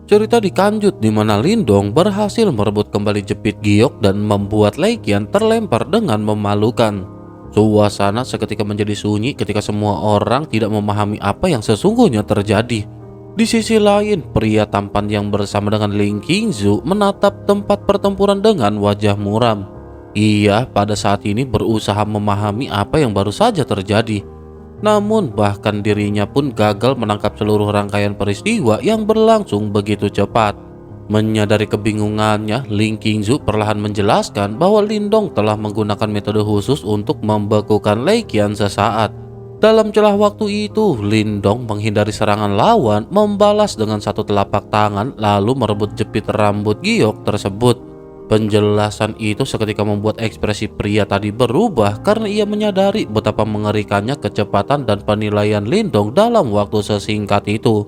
Cerita dikanjut di mana Lindong berhasil merebut kembali jepit giok dan membuat Lei Qian terlempar dengan memalukan. Suasana seketika menjadi sunyi ketika semua orang tidak memahami apa yang sesungguhnya terjadi. Di sisi lain, pria tampan yang bersama dengan Ling Qingzu menatap tempat pertempuran dengan wajah muram. Ia pada saat ini berusaha memahami apa yang baru saja terjadi. Namun bahkan dirinya pun gagal menangkap seluruh rangkaian peristiwa yang berlangsung begitu cepat. Menyadari kebingungannya, Ling Qingzu perlahan menjelaskan bahwa Lindong telah menggunakan metode khusus untuk membekukan Lei Qian sesaat. Dalam celah waktu itu, Lindong menghindari serangan lawan, membalas dengan satu telapak tangan lalu merebut jepit rambut giok tersebut. Penjelasan itu seketika membuat ekspresi pria tadi berubah karena ia menyadari betapa mengerikannya kecepatan dan penilaian Lindong dalam waktu sesingkat itu.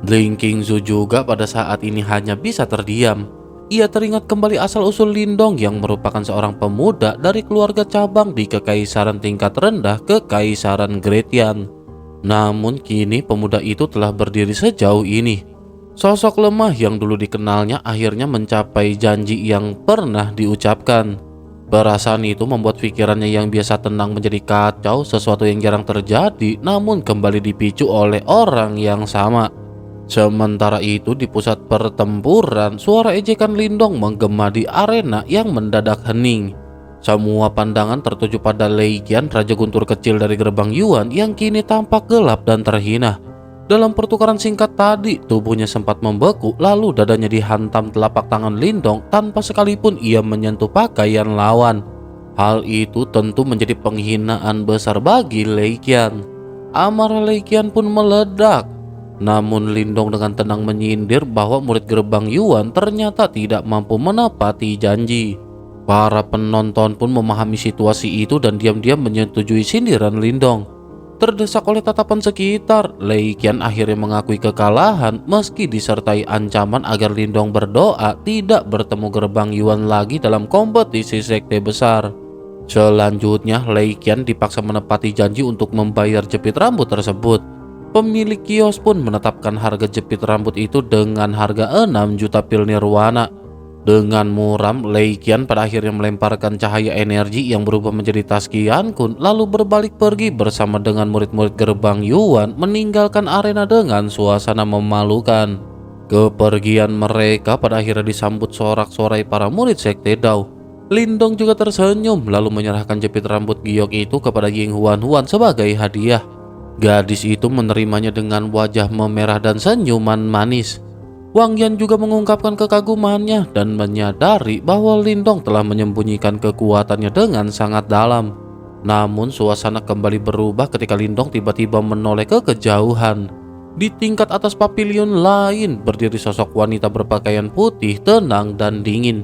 Ling Qingzu juga pada saat ini hanya bisa terdiam. Ia teringat kembali asal-usul Lindong yang merupakan seorang pemuda dari keluarga cabang di Kekaisaran tingkat rendah Kekaisaran Gretian. Namun kini pemuda itu telah berdiri sejauh ini. Sosok lemah yang dulu dikenalnya akhirnya mencapai janji yang pernah diucapkan. Perasaan itu membuat pikirannya yang biasa tenang menjadi kacau, sesuatu yang jarang terjadi namun kembali dipicu oleh orang yang sama. Sementara itu di pusat pertempuran, suara ejekan Lindong menggema di arena yang mendadak hening. Semua pandangan tertuju pada Lei Qian, Raja Guntur kecil dari gerbang Yuan yang kini tampak gelap dan terhina. Dalam pertukaran singkat tadi, tubuhnya sempat membeku, lalu dadanya dihantam telapak tangan Lindong tanpa sekalipun ia menyentuh pakaian lawan. Hal itu tentu menjadi penghinaan besar bagi Lei Qian. Amarah Lei Qian pun meledak. Namun Lindong dengan tenang menyindir bahwa murid gerbang Yuan ternyata tidak mampu menepati janji. Para penonton pun memahami situasi itu dan diam-diam menyetujui sindiran Lindong. Terdesak oleh tatapan sekitar, Lei Qian akhirnya mengakui kekalahan meski disertai ancaman agar Lindong berdoa tidak bertemu gerbang Yuan lagi dalam kompetisi sekte besar. Selanjutnya, Lei Qian dipaksa menepati janji untuk membayar jepit rambut tersebut. Pemilik kios pun menetapkan harga jepit rambut itu dengan harga 6 juta pil nirwana. Dengan muram, Lei Qian pada akhirnya melemparkan cahaya energi yang berubah menjadi tas Qian Kun, lalu berbalik pergi bersama dengan murid-murid gerbang Yuan meninggalkan arena dengan suasana memalukan. Kepergian mereka pada akhirnya disambut sorak-sorai para murid sekte Dao. Lindong juga tersenyum lalu menyerahkan jepit rambut giok itu kepada Ying Huan Huan sebagai hadiah. Gadis itu menerimanya dengan wajah memerah dan senyuman manis. Wang Yan juga mengungkapkan kekagumannya dan menyadari bahwa Lindong telah menyembunyikan kekuatannya dengan sangat dalam. Namun suasana kembali berubah ketika Lindong tiba-tiba menoleh ke kejauhan. Di tingkat atas pavilion lain berdiri sosok wanita berpakaian putih, tenang dan dingin.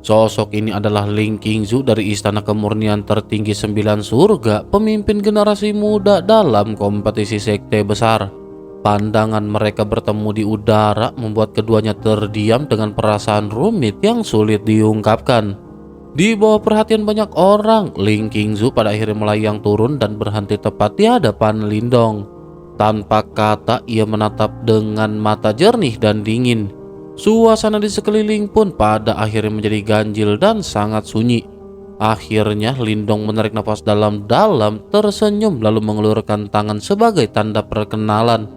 Sosok ini adalah Ling Qingzu dari Istana Kemurnian Tertinggi 9 Surga, pemimpin generasi muda dalam kompetisi sekte besar. Pandangan mereka bertemu di udara membuat keduanya terdiam dengan perasaan rumit yang sulit diungkapkan. Di bawah perhatian banyak orang, Ling Qingzu pada akhirnya melayang turun dan berhenti tepat di hadapan Lindong. Tanpa kata, ia menatap dengan mata jernih dan dingin. Suasana di sekeliling pun pada akhirnya menjadi ganjil dan sangat sunyi. Akhirnya Lindong menarik nafas dalam-dalam, tersenyum lalu mengelurkan tangan sebagai tanda perkenalan.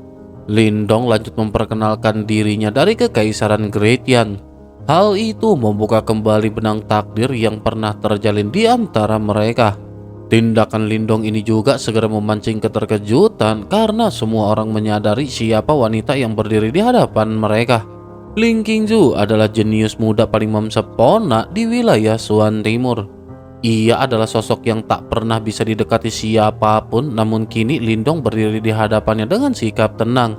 Lindong lanjut memperkenalkan dirinya dari Kekaisaran Gretian. Hal itu membuka kembali benang takdir yang pernah terjalin di antara mereka. Tindakan Lindong ini juga segera memancing keterkejutan karena semua orang menyadari siapa wanita yang berdiri di hadapan mereka. Ling Qingzu adalah jenius muda paling mempesona di wilayah Suan Timur. Ia adalah sosok yang tak pernah bisa didekati siapapun, namun kini Lindong berdiri di hadapannya dengan sikap tenang.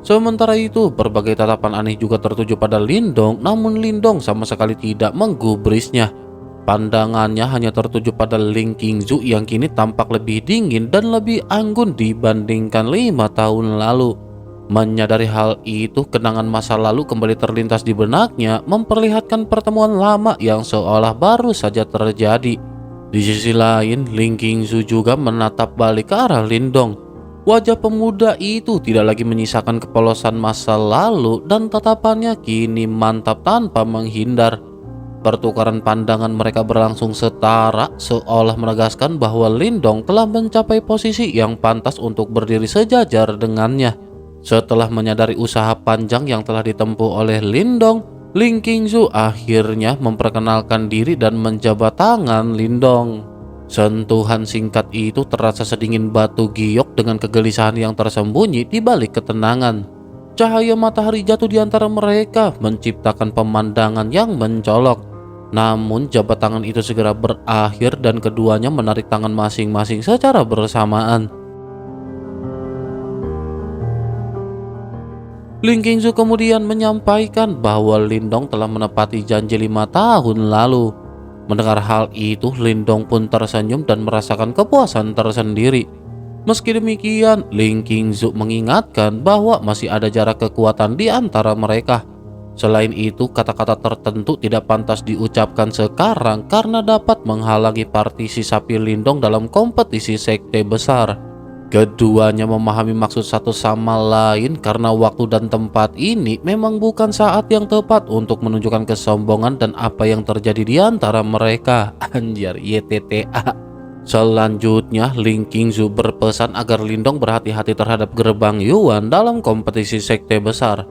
Sementara itu, berbagai tatapan aneh juga tertuju pada Lindong, namun Lindong sama sekali tidak menggubrisnya. Pandangannya hanya tertuju pada Ling Qingzu yang kini tampak lebih dingin dan lebih anggun dibandingkan 5 tahun lalu. Menyadari hal itu, kenangan masa lalu kembali terlintas di benaknya, memperlihatkan pertemuan lama yang seolah baru saja terjadi. Di sisi lain, Ling Qingzu juga menatap balik ke arah Lindong. Wajah pemuda itu tidak lagi menyisakan kepolosan masa lalu dan tatapannya kini mantap tanpa menghindar. Pertukaran pandangan mereka berlangsung setara, seolah menegaskan bahwa Lindong telah mencapai posisi yang pantas untuk berdiri sejajar dengannya. Setelah menyadari usaha panjang yang telah ditempuh oleh Lindong, Ling Qingzu akhirnya memperkenalkan diri dan menjabat tangan Lindong. Sentuhan singkat itu terasa sedingin batu giok dengan kegelisahan yang tersembunyi di balik ketenangan. Cahaya matahari jatuh di antara mereka, menciptakan pemandangan yang mencolok. Namun jabat tangan itu segera berakhir dan keduanya menarik tangan masing-masing secara bersamaan. Ling Qingzu kemudian menyampaikan bahwa Lindong telah menepati janji 5 tahun lalu. Mendengar hal itu, Lindong pun tersenyum dan merasakan kepuasan tersendiri. Meski demikian, Ling Qingzu mengingatkan bahwa masih ada jarak kekuatan di antara mereka. Selain itu, kata-kata tertentu tidak pantas diucapkan sekarang karena dapat menghalangi partisipasi Lindong dalam kompetisi sekte besar. Keduanya memahami maksud satu sama lain karena waktu dan tempat ini memang bukan saat yang tepat untuk menunjukkan kesombongan dan apa yang terjadi di antara mereka. Anjir, YTTA. Selanjutnya, Ling Qingzu berpesan agar Lindong berhati-hati terhadap gerbang Yuan dalam kompetisi sekte besar.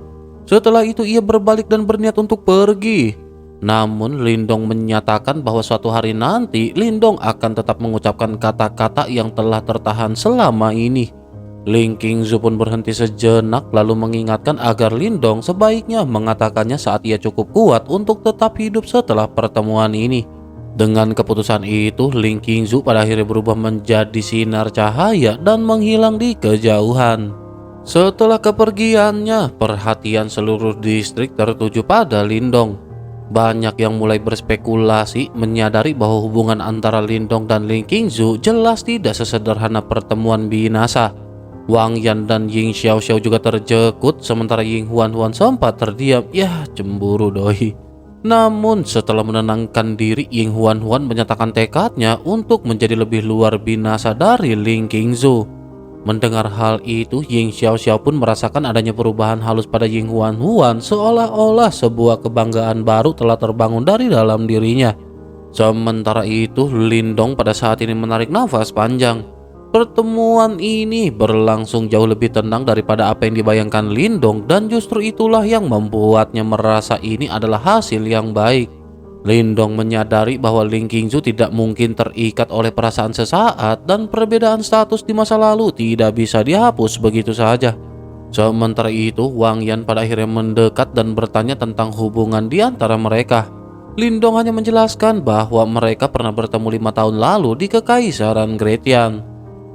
Setelah itu ia berbalik dan berniat untuk pergi. Namun Lindong menyatakan bahwa suatu hari nanti Lindong akan tetap mengucapkan kata-kata yang telah tertahan selama ini. Ling Qingzu pun berhenti sejenak lalu mengingatkan agar Lindong sebaiknya mengatakannya saat ia cukup kuat untuk tetap hidup setelah pertemuan ini. Dengan keputusan itu, Ling Qingzu pada akhirnya berubah menjadi sinar cahaya dan menghilang di kejauhan. Setelah kepergiannya, perhatian seluruh distrik tertuju pada Lindong. Banyak yang mulai berspekulasi menyadari bahwa hubungan antara Lindong dan Ling Qingzu jelas tidak sesederhana pertemuan binasa. Wang Yan dan Ying Xiaoxiao juga terjekut sementara Ying Huan sempat terdiam. Ya, cemburu doi. Namun setelah menenangkan diri, Ying Huan menyatakan tekadnya untuk menjadi lebih luar binasa dari Ling Qingzu. Mendengar hal itu, Ying Xiaoxiao pun merasakan adanya perubahan halus pada Ying Huan seolah-olah sebuah kebanggaan baru telah terbangun dari dalam dirinya. Sementara itu, Lindong pada saat ini menarik nafas panjang. Pertemuan ini berlangsung jauh lebih tenang daripada apa yang dibayangkan Lindong dan justru itulah yang membuatnya merasa ini adalah hasil yang baik. Lindong menyadari bahwa Ling Qingzu tidak mungkin terikat oleh perasaan sesaat dan perbedaan status di masa lalu tidak bisa dihapus begitu saja. Sementara itu, Wang Yan pada akhirnya mendekat dan bertanya tentang hubungan di antara mereka. Lindong hanya menjelaskan bahwa mereka pernah bertemu 5 tahun lalu di Kekaisaran Gretian.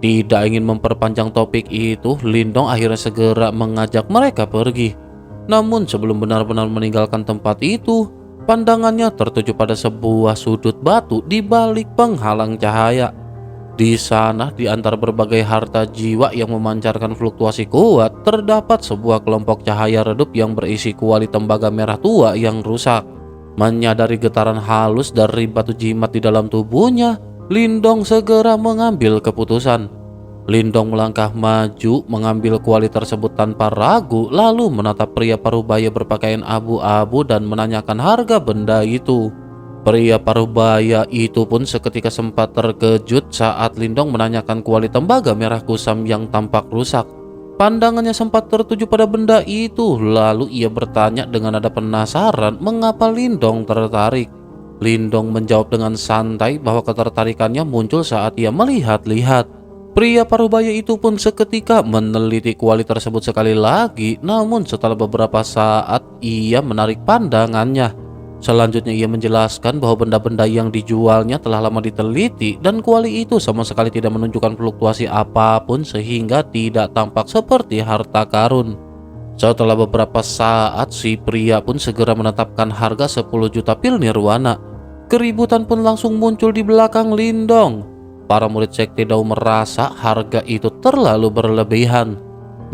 Tidak ingin memperpanjang topik itu, Lindong akhirnya segera mengajak mereka pergi. Namun sebelum benar-benar meninggalkan tempat itu, pandangannya tertuju pada sebuah sudut batu di balik penghalang cahaya. Di sana, di antara berbagai harta jiwa yang memancarkan fluktuasi kuat, terdapat sebuah kelompok cahaya redup yang berisi kuali tembaga merah tua yang rusak. Menyadari getaran halus dari batu jimat di dalam tubuhnya, Lindong segera mengambil keputusan. Lindong melangkah maju, mengambil kuali tersebut tanpa ragu, lalu menatap pria parubaya berpakaian abu-abu dan menanyakan harga benda itu. Pria parubaya itu pun seketika sempat terkejut saat Lindong menanyakan kuali tembaga merah kusam yang tampak rusak. Pandangannya sempat tertuju pada benda itu, lalu ia bertanya dengan nada penasaran mengapa Lindong tertarik. Lindong menjawab dengan santai bahwa ketertarikannya muncul saat ia melihat-lihat. Pria parubaya itu pun seketika meneliti kuali tersebut sekali lagi, namun setelah beberapa saat ia menarik pandangannya. Selanjutnya ia menjelaskan bahwa benda-benda yang dijualnya telah lama diteliti dan kuali itu sama sekali tidak menunjukkan fluktuasi apapun sehingga tidak tampak seperti harta karun. Setelah beberapa saat, si pria pun segera menetapkan harga 10 juta pil nirwana. Keributan pun langsung muncul di belakang Lindong. Para murid sekte Dao merasa harga itu terlalu berlebihan.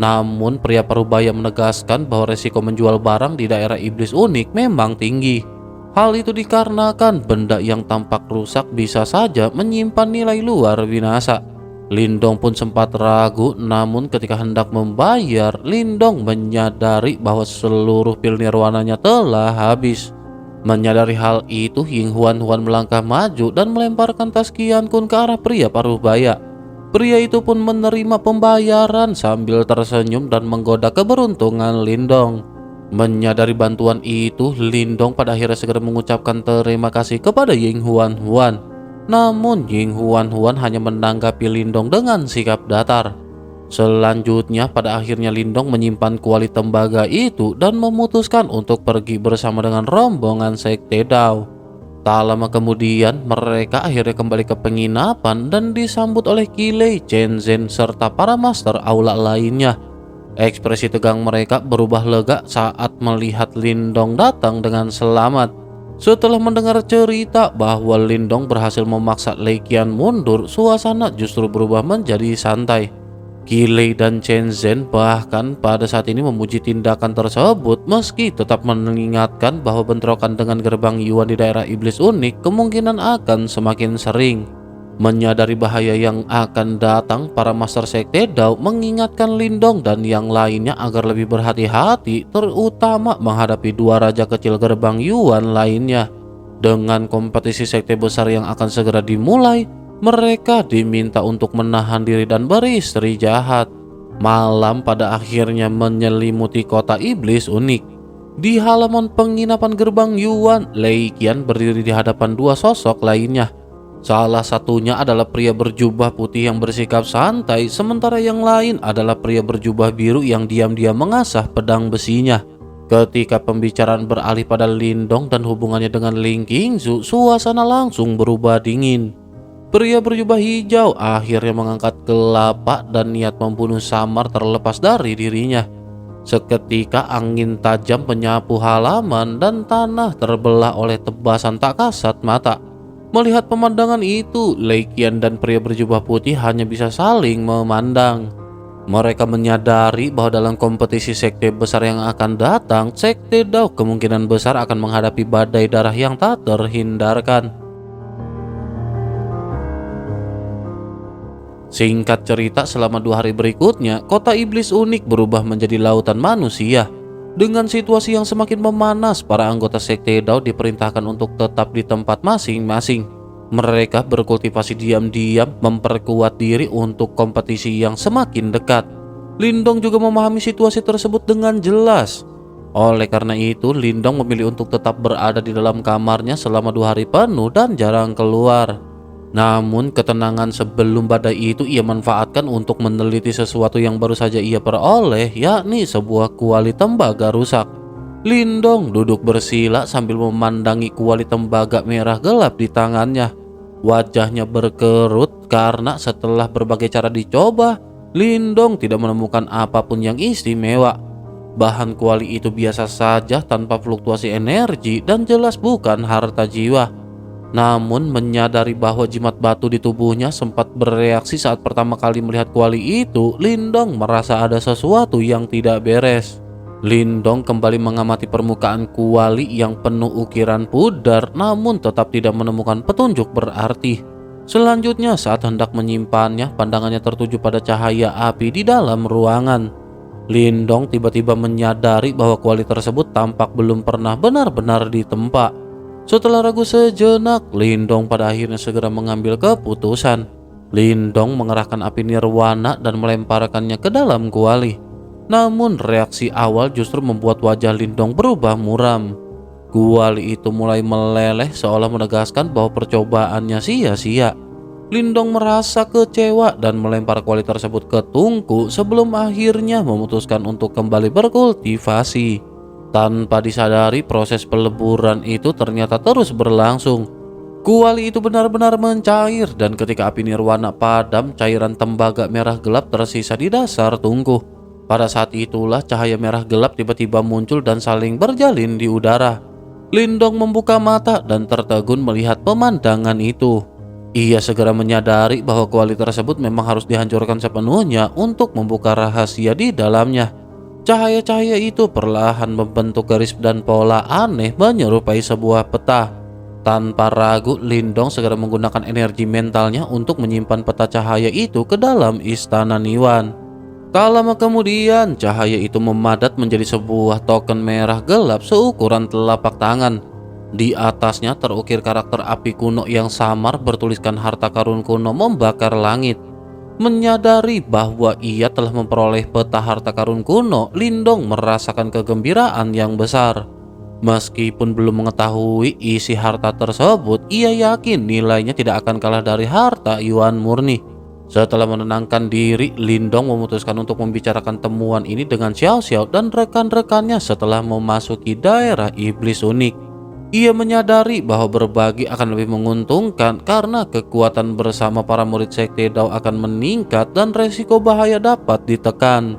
Namun pria parubaya menegaskan bahwa resiko menjual barang di daerah iblis unik memang tinggi. Hal itu dikarenakan benda yang tampak rusak bisa saja menyimpan nilai luar binasa. Lindong pun sempat ragu, namun ketika hendak membayar, Lindong menyadari bahwa seluruh pil nirwananya telah habis. Menyadari hal itu, Ying Huan melangkah maju dan melemparkan tas Qian Kun ke arah pria paruh baya. Pria itu pun menerima pembayaran sambil tersenyum dan menggoda keberuntungan Lindong. Menyadari bantuan itu, Lindong pada akhirnya segera mengucapkan terima kasih kepada Ying Huan. Namun Ying Huan hanya menanggapi Lindong dengan sikap datar. Selanjutnya pada akhirnya Lindong menyimpan kuali tembaga itu dan memutuskan untuk pergi bersama dengan rombongan Sekte Dao. Tak lama kemudian mereka akhirnya kembali ke penginapan dan disambut oleh Qilei, Chen Zhen serta para master aula lainnya. Ekspresi tegang mereka berubah lega saat melihat Lindong datang dengan selamat. Setelah mendengar cerita bahwa Lindong berhasil memaksa Lei Qian mundur, suasana justru berubah menjadi santai. Qilei dan Chen Zhen bahkan pada saat ini memuji tindakan tersebut, meski tetap mengingatkan bahwa bentrokan dengan gerbang Yuan di daerah iblis unik kemungkinan akan semakin sering. Menyadari bahaya yang akan datang, para master sekte Dao mengingatkan Lindong dan yang lainnya agar lebih berhati-hati, terutama menghadapi dua raja kecil gerbang Yuan lainnya. Dengan kompetisi sekte besar yang akan segera dimulai, mereka diminta untuk menahan diri dan beristri jahat. Malam pada akhirnya menyelimuti kota iblis unik. Di halaman penginapan gerbang Yuan, Lei Qian berdiri di hadapan dua sosok lainnya. Salah satunya adalah pria berjubah putih yang bersikap santai, sementara yang lain adalah pria berjubah biru yang diam-diam mengasah pedang besinya. Ketika pembicaraan beralih pada Lindong dan hubungannya dengan Ling Qingzu, suasana langsung berubah dingin. Pria berjubah hijau akhirnya mengangkat kelapa dan niat membunuh samar terlepas dari dirinya. Seketika angin tajam menyapu halaman dan tanah terbelah oleh tebasan tak kasat mata. Melihat pemandangan itu, Lei Qian dan pria berjubah putih hanya bisa saling memandang. Mereka menyadari bahwa dalam kompetisi sekte besar yang akan datang, Sekte Dao kemungkinan besar akan menghadapi badai darah yang tak terhindarkan. Singkat cerita, selama 2 hari berikutnya, kota iblis unik berubah menjadi lautan manusia. Dengan situasi yang semakin memanas, para anggota Sekte Dao diperintahkan untuk tetap di tempat masing-masing. Mereka berkultivasi diam-diam, memperkuat diri untuk kompetisi yang semakin dekat. Lindong juga memahami situasi tersebut dengan jelas. Oleh karena itu, Lindong memilih untuk tetap berada di dalam kamarnya selama 2 hari penuh dan jarang keluar. Namun ketenangan sebelum badai itu ia manfaatkan untuk meneliti sesuatu yang baru saja ia peroleh, yakni sebuah kuali tembaga rusak. Lindong duduk bersila sambil memandangi kuali tembaga merah gelap di tangannya. Wajahnya berkerut karena setelah berbagai cara dicoba, Lindong tidak menemukan apapun yang istimewa. Bahan kuali itu biasa saja tanpa fluktuasi energi dan jelas bukan harta jiwa. Namun menyadari bahwa jimat batu di tubuhnya sempat bereaksi saat pertama kali melihat kuali itu, Lindong merasa ada sesuatu yang tidak beres. Lindong kembali mengamati permukaan kuali yang penuh ukiran pudar, namun tetap tidak menemukan petunjuk berarti. Selanjutnya saat hendak menyimpannya, pandangannya tertuju pada cahaya api di dalam ruangan. Lindong tiba-tiba menyadari bahwa kuali tersebut tampak belum pernah benar-benar ditempa. Setelah ragu sejenak, Lindong pada akhirnya segera mengambil keputusan. Lindong mengerahkan api nirwana dan melemparkannya ke dalam kuali. Namun reaksi awal justru membuat wajah Lindong berubah muram. Kuali itu mulai meleleh seolah menegaskan bahwa percobaannya sia-sia. Lindong merasa kecewa dan melempar kuali tersebut ke tungku sebelum akhirnya memutuskan untuk kembali berkultivasi. Tanpa disadari, proses peleburan itu ternyata terus berlangsung. Kuali itu benar-benar mencair dan ketika api nirwana padam, cairan tembaga merah gelap tersisa di dasar tungku. Pada saat itulah cahaya merah gelap tiba-tiba muncul dan saling berjalin di udara. Lindong membuka mata dan tertegun melihat pemandangan itu. Ia segera menyadari bahwa kuali tersebut memang harus dihancurkan sepenuhnya untuk membuka rahasia di dalamnya. Cahaya-cahaya itu perlahan membentuk garis dan pola aneh menyerupai sebuah peta. Tanpa ragu, Lindong segera menggunakan energi mentalnya untuk menyimpan peta cahaya itu ke dalam istana Niwan. Tak lama kemudian, cahaya itu memadat menjadi sebuah token merah gelap seukuran telapak tangan. Di atasnya terukir karakter api kuno yang samar bertuliskan harta karun kuno membakar langit. Menyadari bahwa ia telah memperoleh peta harta karun kuno, Lindong merasakan kegembiraan yang besar. Meskipun belum mengetahui isi harta tersebut, ia yakin nilainya tidak akan kalah dari harta Yuan murni. Setelah menenangkan diri, Lindong memutuskan untuk membicarakan temuan ini dengan Xiao Xiao dan rekan-rekannya setelah memasuki daerah iblis unik. Ia menyadari bahwa berbagi akan lebih menguntungkan karena kekuatan bersama para murid Sekte Dao akan meningkat dan resiko bahaya dapat ditekan.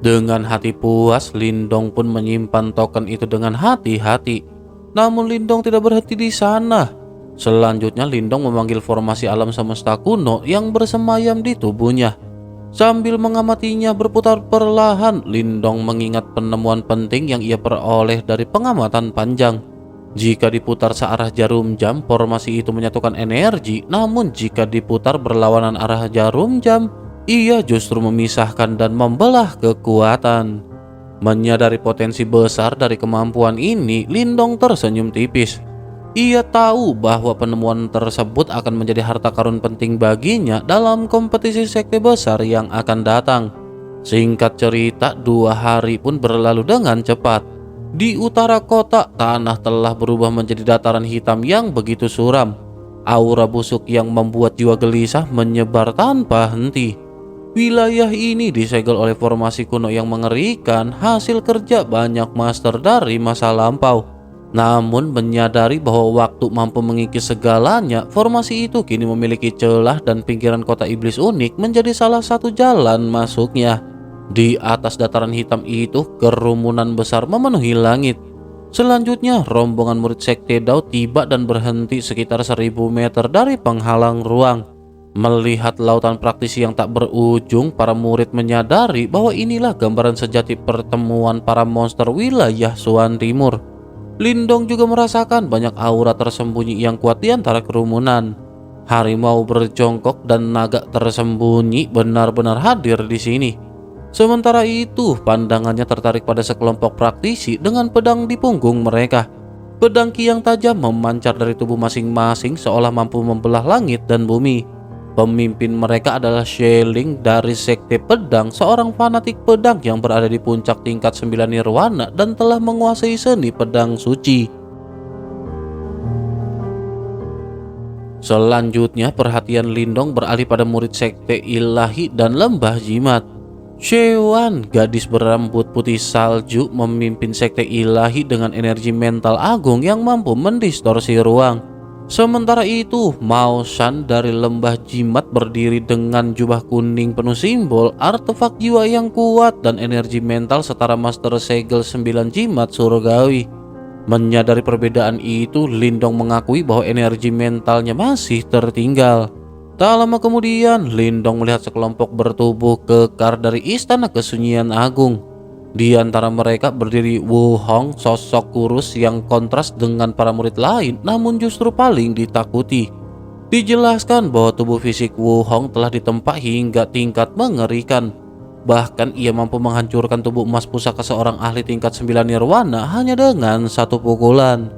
Dengan hati puas, Lindong pun menyimpan token itu dengan hati-hati. Namun Lindong tidak berhenti di sana. Selanjutnya Lindong memanggil formasi alam semesta kuno yang bersemayam di tubuhnya. Sambil mengamatinya berputar perlahan, Lindong mengingat penemuan penting yang ia peroleh dari pengamatan panjang. Jika diputar searah jarum jam, formasi itu menyatukan energi, namun jika diputar berlawanan arah jarum jam, ia justru memisahkan dan membelah kekuatan. Menyadari potensi besar dari kemampuan ini, Lindong tersenyum tipis. Ia tahu bahwa penemuan tersebut akan menjadi harta karun penting baginya dalam kompetisi sekte besar yang akan datang. Singkat cerita, 2 hari pun berlalu dengan cepat. Di utara kota, tanah telah berubah menjadi dataran hitam yang begitu suram. Aura busuk yang membuat jiwa gelisah menyebar tanpa henti. Wilayah ini disegel oleh formasi kuno yang mengerikan, hasil kerja banyak master dari masa lampau. Namun menyadari bahwa waktu mampu mengikis segalanya, formasi itu kini memiliki celah dan pinggiran kota iblis unik menjadi salah satu jalan masuknya. Di atas dataran hitam itu, kerumunan besar memenuhi langit. Selanjutnya, rombongan murid Sekte Dao tiba dan berhenti sekitar 1000 meter dari penghalang ruang. Melihat lautan praktisi yang tak berujung, para murid menyadari bahwa inilah gambaran sejati pertemuan para monster wilayah Suan Timur. Lindong juga merasakan banyak aura tersembunyi yang kuat di antara kerumunan. Harimau berjongkok dan naga tersembunyi benar-benar hadir di sini. Sementara itu, pandangannya tertarik pada sekelompok praktisi dengan pedang di punggung mereka. Pedang ki yang tajam memancar dari tubuh masing-masing seolah mampu membelah langit dan bumi. Pemimpin mereka adalah Sheling dari Sekte Pedang, seorang fanatik pedang yang berada di puncak tingkat 9 nirwana dan telah menguasai seni pedang suci. Selanjutnya, perhatian Lindong beralih pada murid Sekte Ilahi dan Lembah Jimat. Shewan, gadis berambut putih salju, memimpin Sekte Ilahi dengan energi mental agung yang mampu mendistorsi ruang. Sementara itu, Mao Shan dari Lembah Jimat berdiri dengan jubah kuning penuh simbol, artefak jiwa yang kuat dan energi mental setara Master Segel 9 Jimat Surgawi. Menyadari perbedaan itu, Lindong mengakui bahwa energi mentalnya masih tertinggal. Tak lama kemudian, Lindong melihat sekelompok bertubuh kekar dari Istana Kesunyian Agung. Di antara mereka berdiri Wu Hong, sosok kurus yang kontras dengan para murid lain, namun justru paling ditakuti. Dijelaskan bahwa tubuh fisik Wu Hong telah ditempa hingga tingkat mengerikan. Bahkan ia mampu menghancurkan tubuh emas pusaka seorang ahli tingkat 9 nirwana hanya dengan satu pukulan.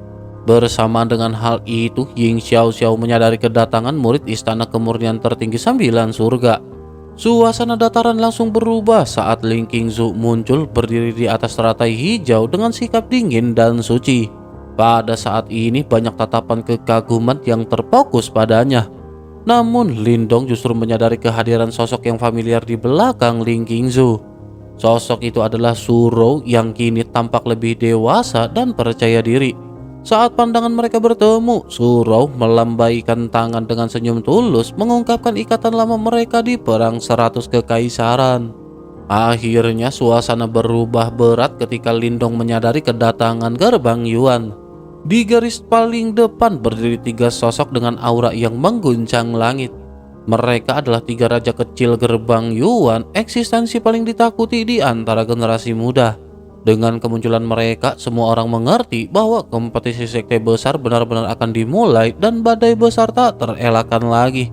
Bersamaan dengan hal itu, Ying Xiao Xiao menyadari kedatangan murid Istana Kemurnian tertinggi 9 surga. Suasana dataran langsung berubah saat Ling Qingzu muncul berdiri di atas teratai hijau dengan sikap dingin dan suci. Pada saat ini banyak tatapan kekaguman yang terfokus padanya. Namun Lindong justru menyadari kehadiran sosok yang familiar di belakang Ling Qingzu. Sosok itu adalah Suro yang kini tampak lebih dewasa dan percaya diri. Saat pandangan mereka bertemu, Suro melambaikan tangan dengan senyum tulus mengungkapkan ikatan lama mereka di Perang 100 Kekaisaran. Akhirnya suasana berubah berat ketika Lindong menyadari kedatangan gerbang Yuan. Di garis paling depan berdiri 3 sosok dengan aura yang mengguncang langit. Mereka adalah 3 raja kecil gerbang Yuan, eksistensi paling ditakuti di antara generasi muda. Dengan kemunculan mereka, semua orang mengerti bahwa kompetisi sekte besar benar-benar akan dimulai dan badai besar tak terelakkan lagi.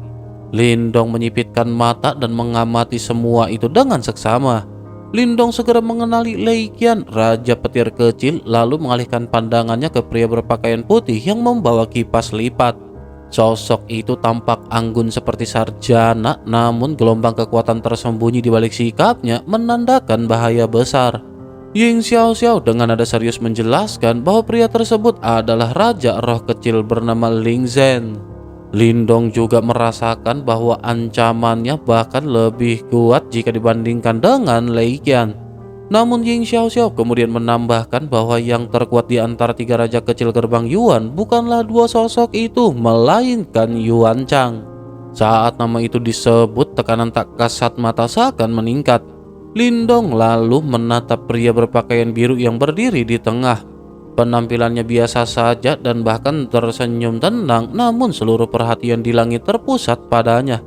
Lindong menyipitkan mata dan mengamati semua itu dengan seksama. Lindong segera mengenali Lei Qian, raja petir kecil, lalu mengalihkan pandangannya ke pria berpakaian putih yang membawa kipas lipat. Sosok itu tampak anggun seperti sarjana, namun gelombang kekuatan tersembunyi di balik sikapnya menandakan bahaya besar. Ying Xiaoxiao dengan nada serius menjelaskan bahwa pria tersebut adalah raja roh kecil bernama Ling Zhen. Lindong juga merasakan bahwa ancamannya bahkan lebih kuat jika dibandingkan dengan Lei Qian. Namun Ying Xiaoxiao kemudian menambahkan bahwa yang terkuat di antara tiga raja kecil gerbang Yuan bukanlah dua sosok itu, melainkan Yuan Chang. Saat nama itu disebut, tekanan tak kasat mata seakan meningkat. Lindong lalu menatap pria berpakaian biru yang berdiri di tengah. Penampilannya biasa saja dan bahkan tersenyum tenang, namun seluruh perhatian di langit terpusat padanya.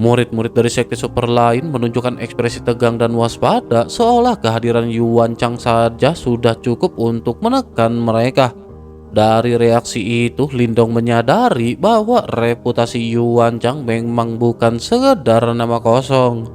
Murid-murid dari sekte super lain menunjukkan ekspresi tegang dan waspada, seolah kehadiran Yuan Chang saja sudah cukup untuk menekan mereka. Dari reaksi itu, Lindong menyadari bahwa reputasi Yuan Chang memang bukan sekedar nama kosong.